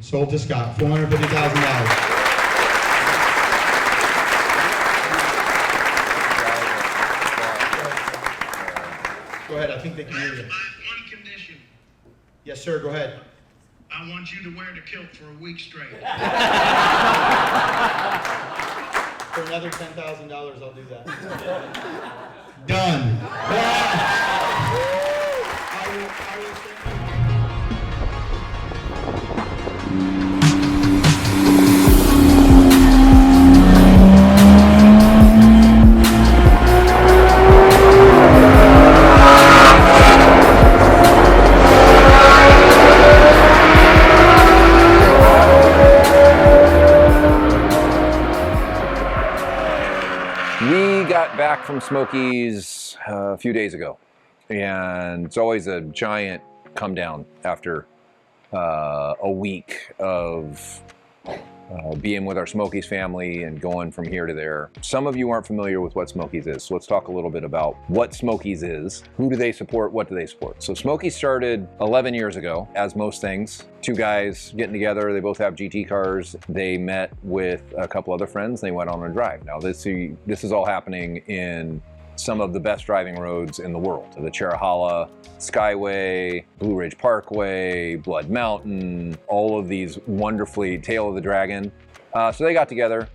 Sold to Scott, $450,000. Go ahead, I think they can hear you. One condition. Yes, sir, go ahead. I want you to wear the kilt for a week straight. For another $10,000, I'll do that. Done. Back from Smokies a few days ago, and it's always a giant come down after a week of being with our Smokies family and going from here to there. Some of you aren't familiar with what Smokies is, so let's talk a little bit about what Smokies is. Who do they support? What do they support? So Smokies started 11 years ago, as most things. Two guys getting together, they both have GT cars. They met with a couple other friends, they went on a drive. Now this is all happening in some of the best driving roads in the world. The Cherrahala Skyway, Blue Ridge Parkway, Blood Mountain, all of these wonderfully Tail of the Dragon. So they got together,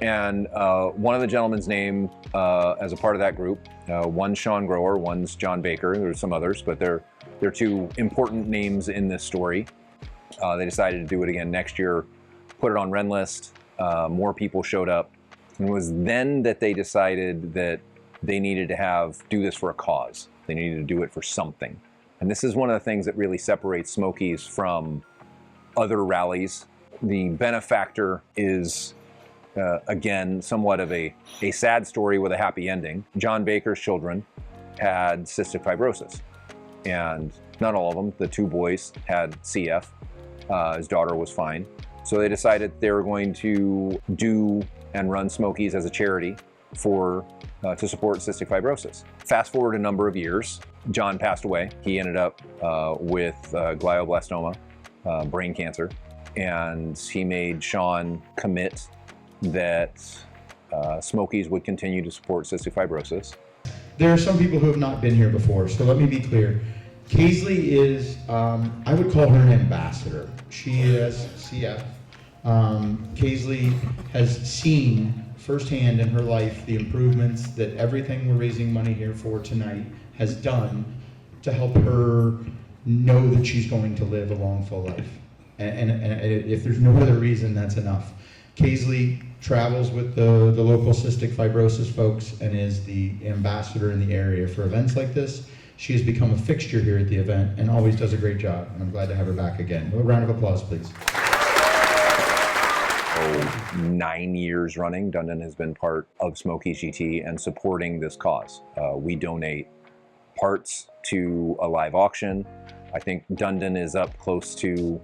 and one of the gentlemen's name as a part of that group, one's Sean Grower, one's John Baker. There's some others, but they're two important names in this story. They decided to do it again next year, put it on Renlist. More people showed up, and it was then that they decided that they needed to do this for a cause. They needed to do it for something. And this is one of the things that really separates Smokies from other rallies. The benefactor is, again, somewhat of a sad story with a happy ending. John Baker's children had cystic fibrosis, and not all of them. The two boys had CF. His daughter was fine. So they decided they were going to do and run Smokies as a charity to support cystic fibrosis. Fast forward a number of years, John passed away. He ended up with glioblastoma, brain cancer, and he made Sean commit that Smokies would continue to support cystic fibrosis. There are some people who have not been here before, so let me be clear. Kaisley is, I would call her an ambassador. She is CF. Kaisley has seen firsthand in her life the improvements that everything we're raising money here for tonight has done to help her know that she's going to live a long, full life. And if there's no other reason, that's enough. Kaisley travels with the local cystic fibrosis folks and is the ambassador in the area for events like this. She has become a fixture here at the event and always does a great job, and I'm glad to have her back again. A round of applause, please. 9 years running, Dundon has been part of Smokies GT and supporting this cause. We donate parts to a live auction. I think Dundon is up close to,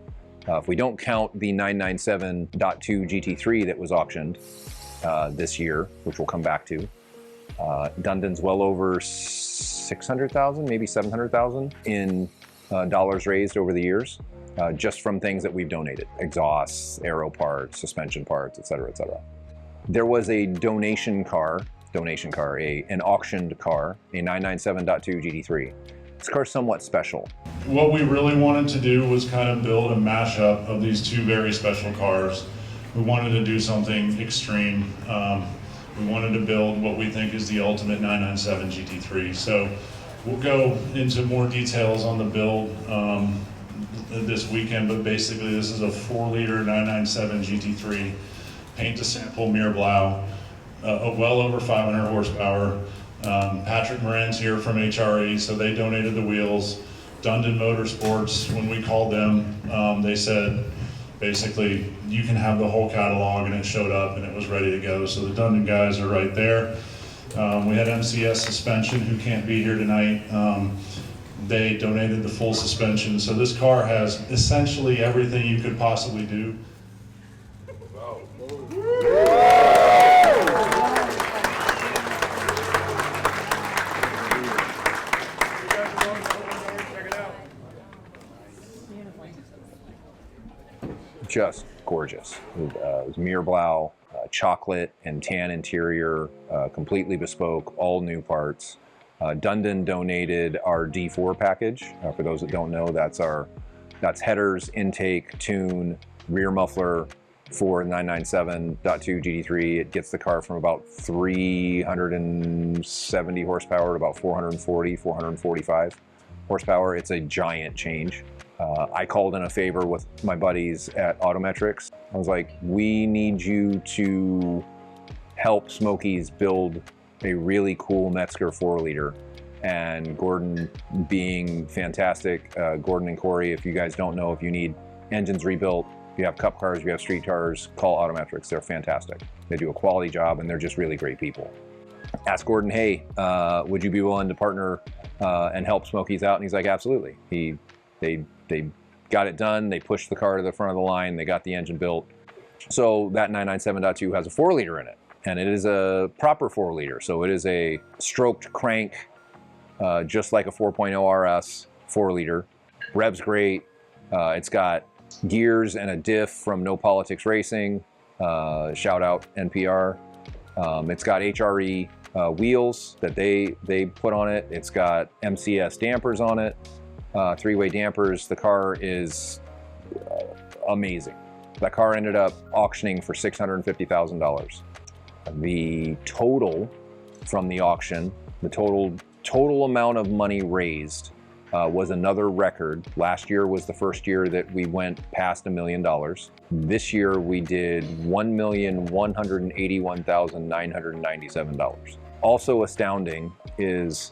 if we don't count the 997.2 GT3 that was auctioned this year, which we'll come back to, Dundon's well over 600,000, maybe 700,000 in dollars raised over the years. Just from things that we've donated, exhausts, aero parts, suspension parts, et cetera, et cetera. There was a an auctioned car, a 997.2 GT3. This car's somewhat special. What we really wanted to do was kind of build a mashup of these two very special cars. We wanted to do something extreme. We wanted to build what we think is the ultimate 997 GT3. So we'll go into more details on the build this weekend, but basically this is a 4-liter 997 GT3, paint to Sample Meerblau, well over 500 horsepower. Patrick Moran's here from HRE, so they donated the wheels. Dundon Motorsports, when we called them, they said, basically, you can have the whole catalog, and it showed up and it was ready to go. So the Dundon guys are right there. We had MCS Suspension, who can't be here tonight. They donated the full suspension. So this car has essentially everything you could possibly do. just gorgeous. It was Meerblau, chocolate and tan interior, completely bespoke, all new parts. Dundon donated our D4 package. For those that don't know, that's headers, intake, tune, rear muffler for 997.2 GT3. It gets the car from about 370 horsepower to about 440, 445 horsepower. It's a giant change. I called in a favor with my buddies at Autometrics. I was like, we need you to help Smokies build a really cool Mezger 4-liter. And Gordon being fantastic, Gordon and Corey, if you guys don't know, if you need engines rebuilt, if you have cup cars, if you have street cars, call Autometrics. They're fantastic. They do a quality job and they're just really great people. Ask Gordon, hey, would you be willing to partner and help Smokies out? And he's like, absolutely. They got it done. They pushed the car to the front of the line. They got the engine built. So that 997.2 has a 4-liter in it. And it is a proper 4-liter. So it is a stroked crank, just like a 4.0 RS 4-liter. Revs great. It's got gears and a diff from No Politics Racing. Shout out NPR. It's got HRE wheels that they put on it. It's got MCS dampers on it, 3-way dampers. The car is amazing. That car ended up auctioning for $650,000. The total from the auction, the total amount of money raised was another record. Last year was the first year that we went past $1 million. This year we did $1,181,997. Also astounding is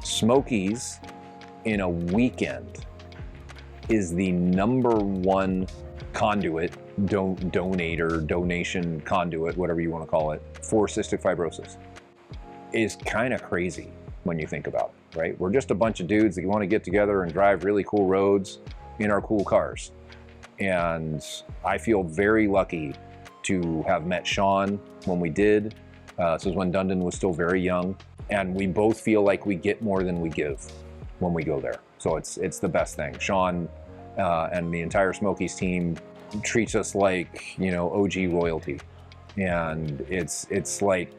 Smokies in a weekend is the #1 conduit, donation conduit, whatever you want to call it, for cystic fibrosis. Is kind of crazy when you think about it, right? We're just a bunch of dudes that want to get together and drive really cool roads in our cool cars. And I feel very lucky to have met Sean when we did. This was when Dundon was still very young. And we both feel like we get more than we give when we go there. So it's the best thing. Sean and the entire Smokies team treats us like, you know, OG royalty. And it's like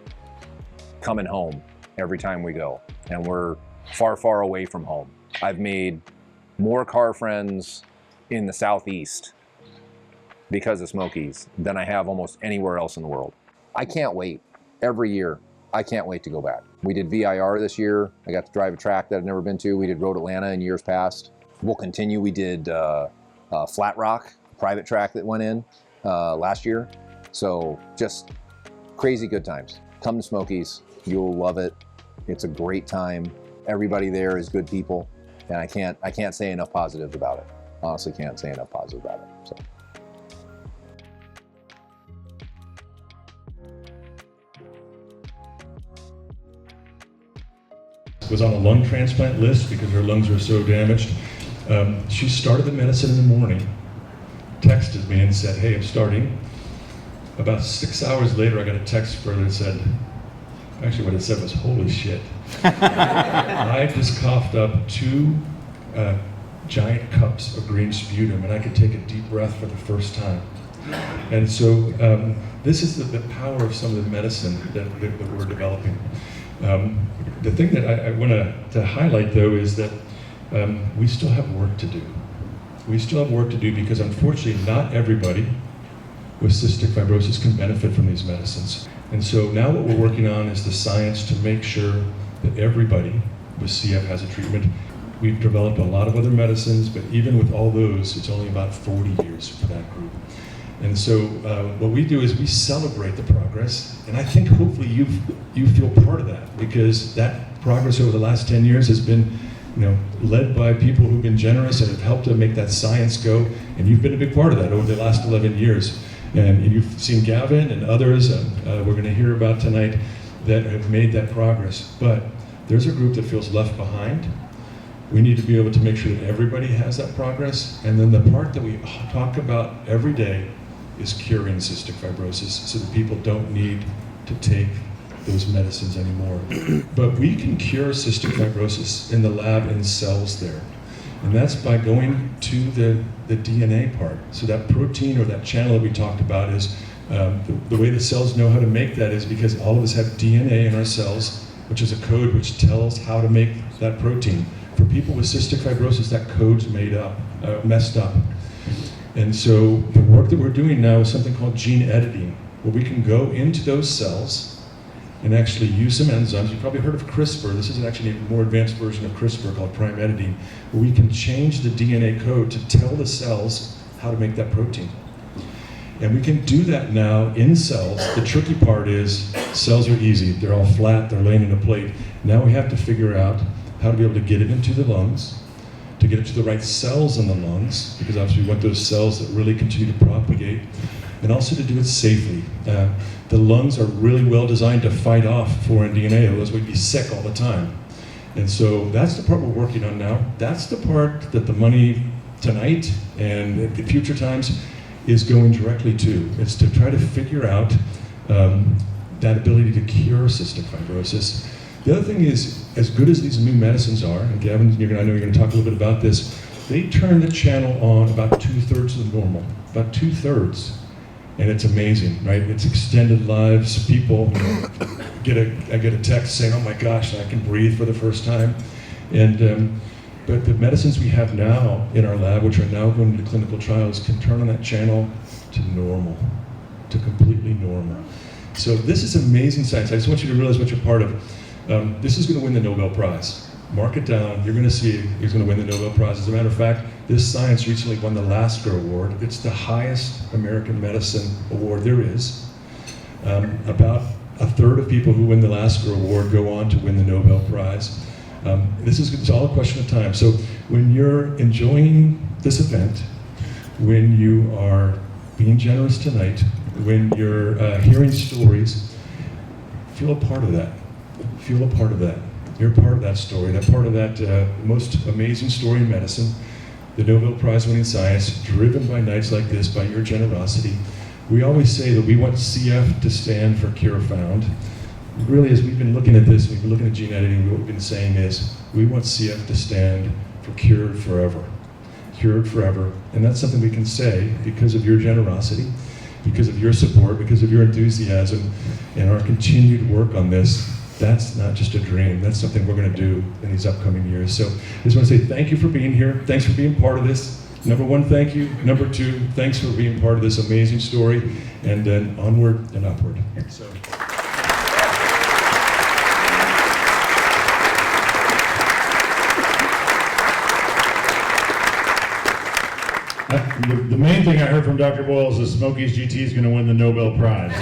coming home every time we go. And we're far, far away from home. I've made more car friends in the Southeast because of Smokies than I have almost anywhere else in the world. I can't wait. Every year, I can't wait to go back. We did VIR this year. I got to drive a track that I've never been to. We did Road Atlanta in years past. We'll continue. We did Flat Rock, private track that went in last year. So just crazy good times. Come to Smokies. You'll love it. It's a great time. Everybody there is good people. And I can't say enough positive about it. Honestly, can't say enough positive about it. So. Was on a lung transplant list because her lungs were so damaged. She started the medicine in the morning, texted me and said, hey, I'm starting. About 6 hours later, I got a text from her that said, actually what it said was, holy shit. I just coughed up 2 giant cups of green sputum and I could take a deep breath for the first time. And so this is the power of some of the medicine that we're developing. The thing that I want to highlight, though, is that we still have work to do. We still have work to do because, unfortunately, not everybody with cystic fibrosis can benefit from these medicines. And so now what we're working on is the science to make sure that everybody with CF has a treatment. We've developed a lot of other medicines, but even with all those, it's only about 40 years for that group. And so what we do is we celebrate the progress, and I think hopefully you feel part of that, because that progress over the last 10 years has been, you know, led by people who've been generous and have helped to make that science go, and you've been a big part of that over the last 11 years. And you've seen Gavin and others we're going to hear about tonight that have made that progress. But there's a group that feels left behind. We need to be able to make sure that everybody has that progress, and then the part that we talk about every day is curing cystic fibrosis so that people don't need to take those medicines anymore. But we can cure cystic fibrosis in the lab in cells there. And that's by going to the DNA part. So that protein or that channel that we talked about is, the way the cells know how to make that is because all of us have DNA in our cells, which is a code which tells how to make that protein. For people with cystic fibrosis, that code's messed up. And so the work that we're doing now is something called gene editing, where we can go into those cells and actually use some enzymes. You've probably heard of CRISPR. This is actually a more advanced version of CRISPR called prime editing, where we can change the DNA code to tell the cells how to make that protein. And we can do that now in cells. The tricky part is cells are easy. They're all flat, they're laying in a plate. Now we have to figure out how to be able to get it into the lungs, to get it to the right cells in the lungs, because obviously we want those cells that really continue to propagate, and also to do it safely. The lungs are really well designed to fight off foreign DNA, otherwise we'd be sick all the time. And so that's the part we're working on now. That's the part that the money tonight and in future times is going directly to. It's to try to figure out that ability to cure cystic fibrosis. The other thing is, as good as these new medicines are, and Gavin, I know you're going to talk a little bit about this, they turn the channel on about 2/3 of the normal, about 2/3. And it's amazing, right? It's extended lives. People I get a text saying, "Oh my gosh, I can breathe for the first time." And but the medicines we have now in our lab, which are now going into clinical trials, can turn on that channel to normal, to completely normal. So this is amazing science. I just want you to realize what you're part of. This is going to win the Nobel Prize. Mark it down. You're going to see he's going to win the Nobel Prize. As a matter of fact, this science recently won the Lasker Award. It's the highest American medicine award there is. About a third of people who win the Lasker Award go on to win the Nobel Prize. It's all a question of time. So when you're enjoying this event, when you are being generous tonight, when you're hearing stories, feel a part of that. Feel a part of that. You're part of that story, that part of that most amazing story in medicine, the Nobel Prize winning science, driven by nights like this, by your generosity. We always say that we want CF to stand for Cure Found. Really, as we've been looking at this, we've been looking at gene editing, what we've been saying is, we want CF to stand for Cured Forever. Cured Forever. And that's something we can say because of your generosity, because of your support, because of your enthusiasm, and our continued work on this. That's not just a dream, that's something we're going to do in these upcoming years. So I just want to say thank you for being here. Thanks for being part of this. Number one, thank you. Number two, thanks for being part of this amazing story. And then onward and upward. So. The main thing I heard from Dr. Boyle is that Smokies GT is going to win the Nobel Prize.